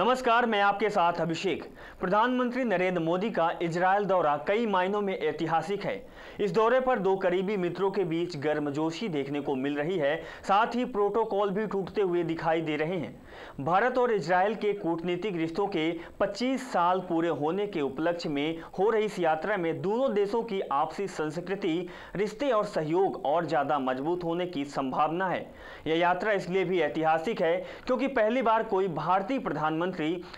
नमस्कार, मैं आपके साथ अभिषेक। प्रधानमंत्री नरेंद्र मोदी का इजरायल दौरा कई मायनों में ऐतिहासिक है। इस दौरे पर दो करीबी मित्रों के बीच गर्मजोशी देखने को मिल रही है, साथ ही प्रोटोकॉल भी टूटते हुए दिखाई दे रहे हैं। भारत और इजरायल के कूटनीतिक रिश्तों के 25 साल पूरे होने के उपलक्ष्य में हो रही इस यात्रा में दोनों देशों की आपसी संस्कृति, रिश्ते और सहयोग और ज्यादा मजबूत होने की संभावना है। यह यात्रा इसलिए भी ऐतिहासिक है क्योंकि पहली बार कोई भारतीय प्रधानमंत्री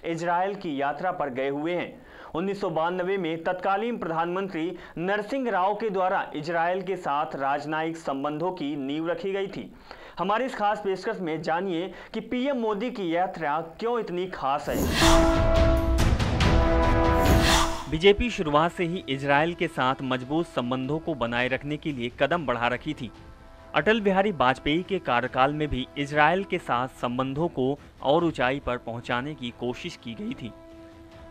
इजरायल की यात्रा पर गए हुए हैं। 1992 में तत्कालीन प्रधानमंत्री नरसिंह राव के द्वारा इजरायल के साथ राजनयिक संबंधों की नींव रखी गई थी। हमारी इस खास पेशकश में जानिए कि पीएम मोदी की यात्रा क्यों इतनी खास है। बीजेपी शुरुआत से ही इजरायल के साथ मजबूत संबंधों को बनाए रखने के लिए कदम बढ़ा रखी थी। अटल बिहारी वाजपेयी के कार्यकाल में भी इजरायल के साथ संबंधों को और ऊंचाई पर पहुंचाने की कोशिश की गई थी।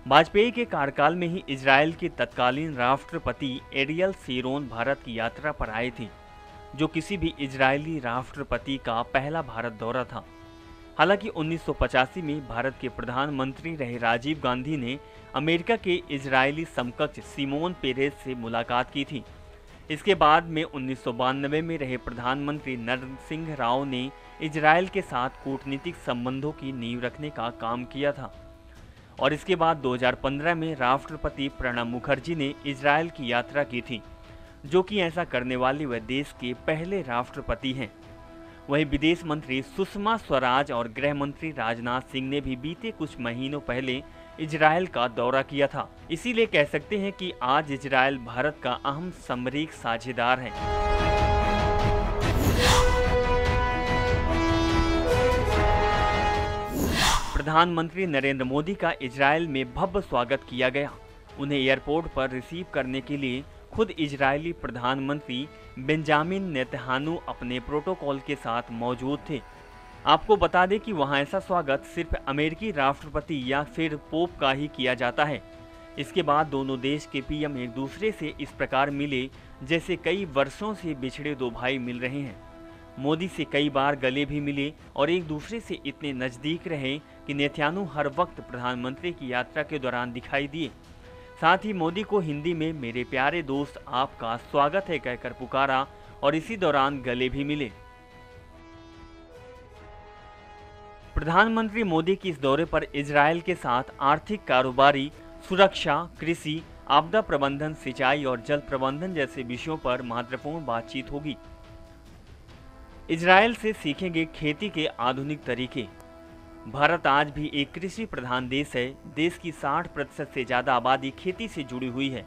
वाजपेयी के कार्यकाल में ही इजरायल के तत्कालीन राष्ट्रपति एरियल शेरोन भारत की यात्रा पर आए थे, जो किसी भी इजरायली राष्ट्रपति का पहला भारत दौरा था। हालांकि 1985 में भारत के प्रधानमंत्री रहे राजीव गांधी ने अमेरिका के इजरायली समकक्ष सिमोन पेरेज से मुलाकात की थी। इसके बाद में 1992 में रहे प्रधानमंत्री नरसिंह राव ने इजरायल के साथ कूटनीतिक संबंधों की नींव रखने का काम किया था और इसके बाद 2015 में राष्ट्रपति प्रणब मुखर्जी ने इजरायल की यात्रा की थी, जो कि ऐसा करने वाले वह देश के पहले राष्ट्रपति हैं। वहीं विदेश मंत्री सुषमा स्वराज और गृह मंत्री राजनाथ सिंह ने भी बीते कुछ महीनों पहले इजरायल का दौरा किया था। इसीलिए कह सकते हैं कि आज इजरायल भारत का अहम सामरिक साझेदार है। प्रधानमंत्री नरेंद्र मोदी का इजरायल में भव्य स्वागत किया गया। उन्हें एयरपोर्ट पर रिसीव करने के लिए खुद इजरायली प्रधानमंत्री बेंजामिन नेतन्याहू अपने प्रोटोकॉल के साथ मौजूद थे। आपको बता दें कि वहां ऐसा स्वागत सिर्फ अमेरिकी राष्ट्रपति या फिर पोप का ही किया जाता है। इसके बाद दोनों देश के पीएम एक दूसरे से इस प्रकार मिले जैसे कई वर्षों से बिछड़े दो भाई मिल रहे हैं। मोदी से कई बार गले भी मिले और एक दूसरे से इतने नजदीक रहे कि नेतन्याहू हर वक्त प्रधानमंत्री की यात्रा के दौरान दिखाई दिए। साथ ही मोदी को हिंदी में मेरे प्यारे दोस्त आपका स्वागत है कहकर पुकारा और इसी दौरान गले भी मिले। प्रधानमंत्री मोदी की इस दौरे पर इजरायल के साथ आर्थिक, कारोबारी, सुरक्षा, कृषि, आपदा प्रबंधन, सिंचाई और जल प्रबंधन जैसे विषयों पर महत्वपूर्ण बातचीत होगी। इजरायल से सीखेंगे खेती के आधुनिक तरीके। भारत आज भी एक कृषि प्रधान देश है। देश की 60% से ज्यादा आबादी खेती से जुड़ी हुई है।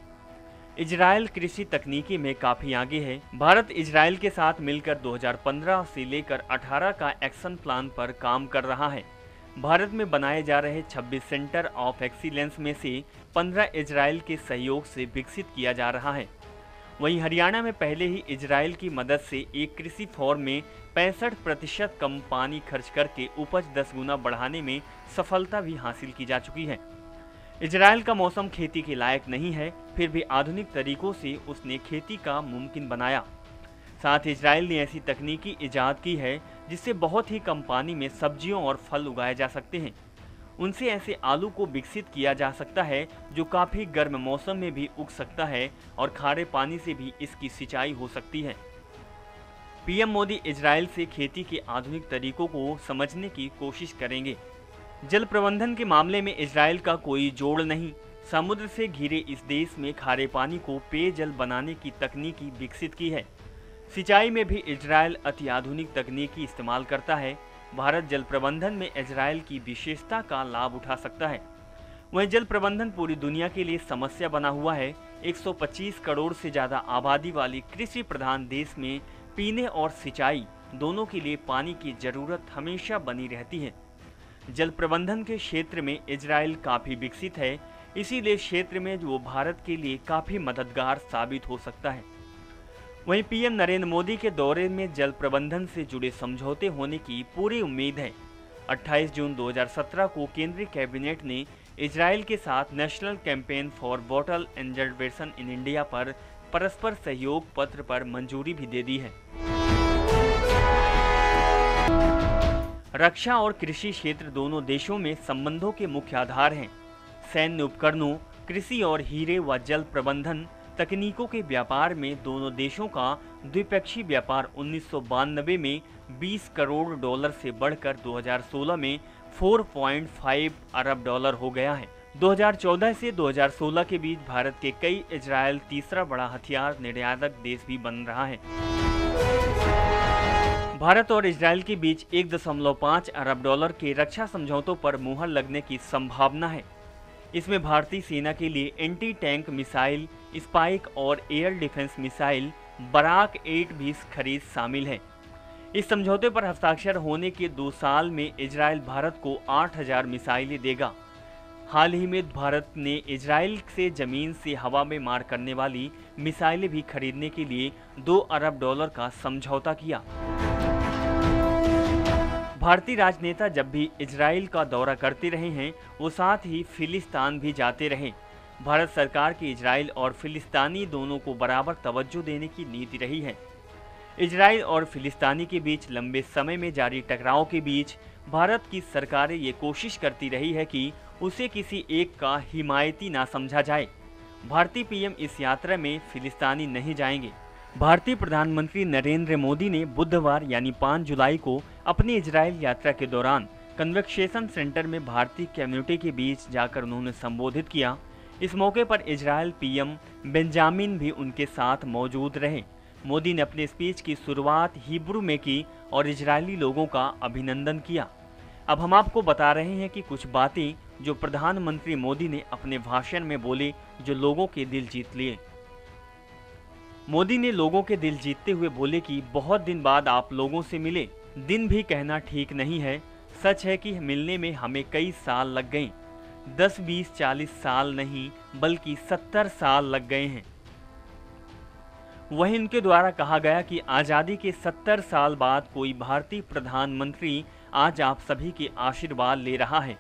इजरायल कृषि तकनीकी में काफी आगे है। भारत इजरायल के साथ मिलकर 2015 से लेकर 18 का एक्शन प्लान पर काम कर रहा है। भारत में बनाए जा रहे 26 सेंटर ऑफ एक्सीलेंस में से 15 इजरायल के सहयोग से विकसित किया जा रहा है। वहीं हरियाणा में पहले ही इजरायल की मदद से एक कृषि फॉर्म में 65% कम पानी खर्च करके उपज 10 गुना बढ़ाने में सफलता भी हासिल की जा चुकी है। इजरायल का मौसम खेती के लायक नहीं है, फिर भी आधुनिक तरीकों से उसने खेती का मुमकिन बनाया। साथ ही इजरायल ने ऐसी तकनीकी इजाद की है जिससे बहुत ही कम पानी में सब्जियों और फल उगाए जा सकते हैं। उनसे ऐसे आलू को विकसित किया जा सकता है जो काफ़ी गर्म मौसम में भी उग सकता है और खारे पानी से भी इसकी सिंचाई हो सकती है। पीएम मोदी इजरायल से खेती के आधुनिक तरीकों को समझने की कोशिश करेंगे। जल प्रबंधन के मामले में इजरायल का कोई जोड़ नहीं। समुद्र से घिरे इस देश में खारे पानी को पेयजल बनाने की तकनीकी विकसित की है। सिंचाई में भी इजरायल अति आधुनिक तकनीकी इस्तेमाल करता है। भारत जल प्रबंधन में इजरायल की विशेषता का लाभ उठा सकता है। वहीं जल प्रबंधन पूरी दुनिया के लिए समस्या बना हुआ है। 125 करोड़ से ज्यादा आबादी वाली कृषि प्रधान देश में पीने और सिंचाई दोनों के लिए पानी की जरूरत हमेशा बनी रहती है। जल प्रबंधन के क्षेत्र में इजरायल काफी विकसित है, इसीलिए क्षेत्र में वो भारत के लिए काफी मददगार साबित हो सकता है। वहीं पीएम नरेंद्र मोदी के दौरे में जल प्रबंधन से जुड़े समझौते होने की पूरी उम्मीद है। 28 जून 2017 को केंद्रीय कैबिनेट ने इजरायल के साथ national campaign for water conservation in India पर परस्पर सहयोग पत्र पर मंजूरी भी दे दी है। रक्षा और कृषि क्षेत्र दोनों देशों में संबंधों के मुख्य आधार हैं। सैन्य उपकरणों, कृषि और हीरे व जल प्रबंधन तकनीकों के व्यापार में दोनों देशों का द्विपक्षीय व्यापार 1992 में 20 करोड़ डॉलर से बढ़कर 2016 में 4.5 अरब डॉलर हो गया है। 2014 से 2016 के बीच भारत के कई इजरायल तीसरा बड़ा हथियार निर्यातक देश भी बन रहा है। भारत और इजरायल के बीच 1.5 अरब डॉलर के रक्षा समझौतों पर मुहर लगने की संभावना है। इसमें भारतीय सेना के लिए एंटी टैंक मिसाइल, स्पाइक और एयर डिफेंस मिसाइल बराक 8 भी खरीद शामिल है। इस समझौते पर हस्ताक्षर होने के 2 साल में इजरायल भारत को 8000 मिसाइलें देगा। हाल ही में भारत ने इजरायल से जमीन से हवा में मार करने वाली मिसाइलें भी खरीदने के लिए 2 अरब डॉलर का समझौता किया। भारतीय राजनेता जब भी इजराइल का दौरा करते रहे हैं, वो साथ ही फिलिस्तीन भी जाते रहे। भारत सरकार की इजराइल और फिलिस्तीनी दोनों को बराबर तवज्जो देने की नीति रही है। इजराइल और फिलिस्तीनी के बीच लंबे समय में जारी टकराव के बीच भारत की सरकारें ये कोशिश करती रही है कि उसे किसी एक का हिमायती ना समझा जाए। भारतीय पीएम इस यात्रा में फिलिस्तीनी नहीं जाएंगे। भारतीय प्रधानमंत्री नरेंद्र मोदी ने बुधवार यानी 5 जुलाई को अपनी इजराइल यात्रा के दौरान कन्वेंशन सेंटर में भारतीय कम्युनिटी के बीच जाकर उन्होंने संबोधित किया। इस मौके पर इजराइल पीएम बेंजामिन भी उनके साथ मौजूद रहे। मोदी ने अपने स्पीच की शुरुआत हिब्रू में की और इजरायली लोगों का अभिनंदन किया। अब हम आपको बता रहे हैं कि कुछ बातें जो प्रधानमंत्री मोदी ने अपने भाषण में बोले, जो लोगों के दिल जीत लिए। मोदी ने लोगों के दिल जीतते हुए बोले कि बहुत दिन बाद आप लोगों से मिले। दिन भी कहना ठीक नहीं है। सच है कि मिलने में हमें कई साल लग गए। 10, 20, 40 साल नहीं बल्कि 70 साल लग गए हैं। वहीं उनके द्वारा कहा गया कि आज़ादी के 70 साल बाद कोई भारतीय प्रधानमंत्री आज आप सभी के आशीर्वाद ले रहा है।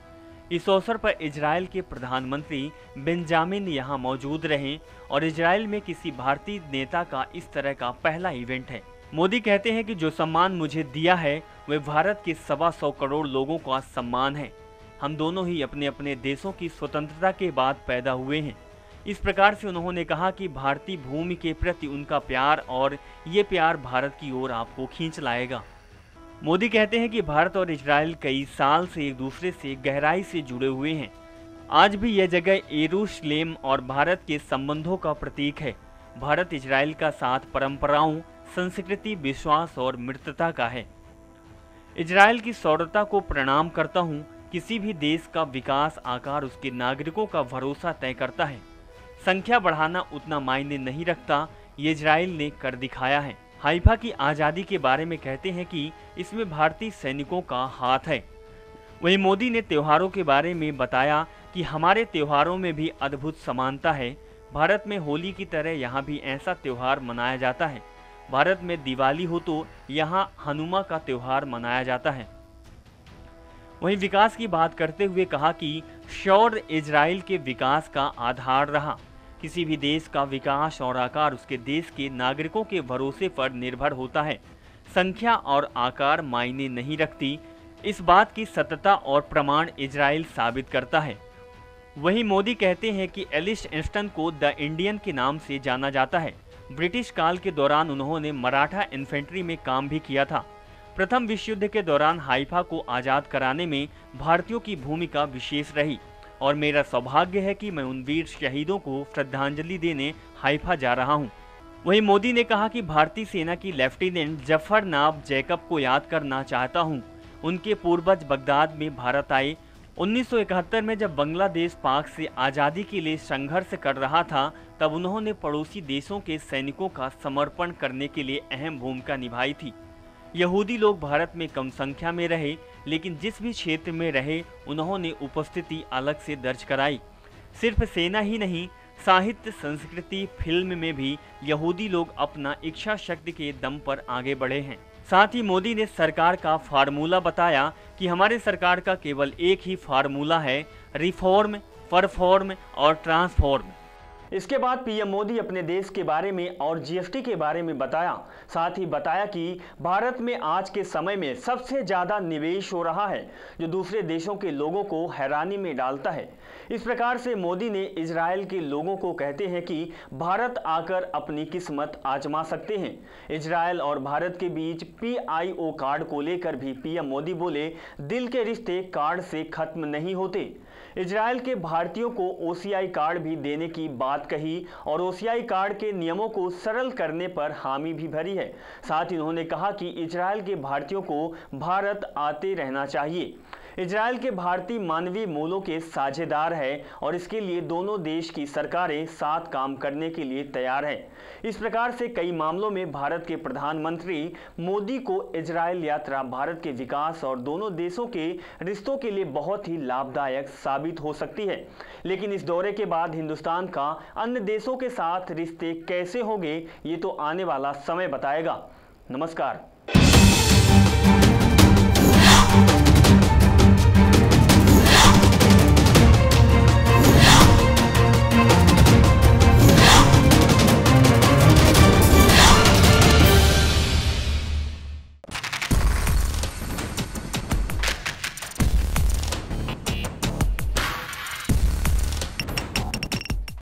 इस अवसर पर इजराइल के प्रधानमंत्री बेंजामिन यहाँ मौजूद रहे और इजराइल में किसी भारतीय नेता का इस तरह का पहला इवेंट है। मोदी कहते हैं कि जो सम्मान मुझे दिया है वह भारत के 125 करोड़ लोगों का सम्मान है। हम दोनों ही अपने अपने देशों की स्वतंत्रता के बाद पैदा हुए हैं। इस प्रकार से उन्होंने कहा कि भारतीय भूमि के प्रति उनका प्यार और ये प्यार भारत की ओर आपको खींच लाएगा। मोदी कहते हैं कि भारत और इजराइल कई साल से एक दूसरे से गहराई से जुड़े हुए हैं। आज भी यह जगह यरूशलेम और भारत के संबंधों का प्रतीक है। भारत इजराइल का साथ परंपराओं, संस्कृति, विश्वास और मित्रता का है। इजराइल की सौर्यता को प्रणाम करता हूँ। किसी भी देश का विकास आकार उसके नागरिकों का भरोसा तय करता है। संख्या बढ़ाना उतना मायने नहीं रखता, ये इजराइल ने कर दिखाया है। हाइफा की आज़ादी के बारे में कहते हैं कि इसमें भारतीय सैनिकों का हाथ है। वहीं मोदी ने त्योहारों के बारे में बताया कि हमारे त्योहारों में भी अद्भुत समानता है। भारत में होली की तरह यहाँ भी ऐसा त्योहार मनाया जाता है। भारत में दिवाली हो तो यहाँ हनुमा का त्योहार मनाया जाता है। वहीं विकास की बात करते हुए कहा कि शौर्य इजराइल के विकास का आधार रहा। किसी भी देश का विकास और आकार उसके देश के नागरिकों के भरोसे पर निर्भर होता है। संख्या और आकार मायने नहीं रखती। इस बात की सत्यता और प्रमाण इजराइल साबित करता है। वहीं मोदी कहते हैं कि एलिस इंस्टन को द इंडियन के नाम से जाना जाता है। ब्रिटिश काल के दौरान उन्होंने मराठा इन्फेंट्री में काम भी किया था। प्रथम विश्व युद्ध के दौरान हाइफा को आज़ाद कराने में भारतीयों की भूमिका विशेष रही और मेरा सौभाग्य है कि मैं उन वीर शहीदों को श्रद्धांजलि देने हाइफा जा रहा हूं। वहीं मोदी ने कहा कि भारतीय सेना की लेफ्टिनेंट जफर नाब जैकब को याद करना चाहता हूं। उनके पूर्वज बगदाद में भारत आए। 1971 में जब बांग्लादेश पाक से आज़ादी के लिए संघर्ष कर रहा था, तब उन्होंने पड़ोसी देशों के सैनिकों का समर्पण करने के लिए अहम भूमिका निभाई थी। यहूदी लोग भारत में कम संख्या में रहे, लेकिन जिस भी क्षेत्र में रहे उन्होंने उपस्थिति अलग से दर्ज कराई। सिर्फ सेना ही नहीं, साहित्य, संस्कृति, फिल्म में भी यहूदी लोग अपना इच्छा शक्ति के दम पर आगे बढ़े हैं। साथ ही मोदी ने सरकार का फार्मूला बताया कि हमारे सरकार का केवल एक ही फार्मूला है, रिफॉर्म, परफॉर्म और ट्रांसफॉर्म। इसके बाद पीएम मोदी अपने देश के बारे में और जीएसटी के बारे में बताया। साथ ही बताया कि भारत में आज के समय में सबसे ज़्यादा निवेश हो रहा है, जो दूसरे देशों के लोगों को हैरानी में डालता है। इस प्रकार से मोदी ने इजराइल के लोगों को कहते हैं कि भारत आकर अपनी किस्मत आजमा सकते हैं। इजराइल और भारत के बीच PIO कार्ड को लेकर भी पीएम मोदी बोले, दिल के रिश्ते कार्ड से खत्म नहीं होते। इजराइल के भारतीयों को OCI कार्ड भी देने की बात कही और OCI कार्ड के नियमों को सरल करने पर हामी भी भरी है। साथ ही उन्होंने कहा कि इजराइल के भारतीयों को भारत आते रहना चाहिए। इजराइल के भारतीय मानवीय मूल्यों के साझेदार हैं और इसके लिए दोनों देश की सरकारें साथ काम करने के लिए तैयार हैं। इस प्रकार से कई मामलों में भारत के प्रधानमंत्री मोदी को इजराइल यात्रा भारत के विकास और दोनों देशों के रिश्तों के लिए बहुत ही लाभदायक साबित हो सकती है। लेकिन इस दौरे के बाद हिंदुस्तान का अन्य देशों के साथ रिश्ते कैसे होंगे, ये तो आने वाला समय बताएगा। नमस्कार।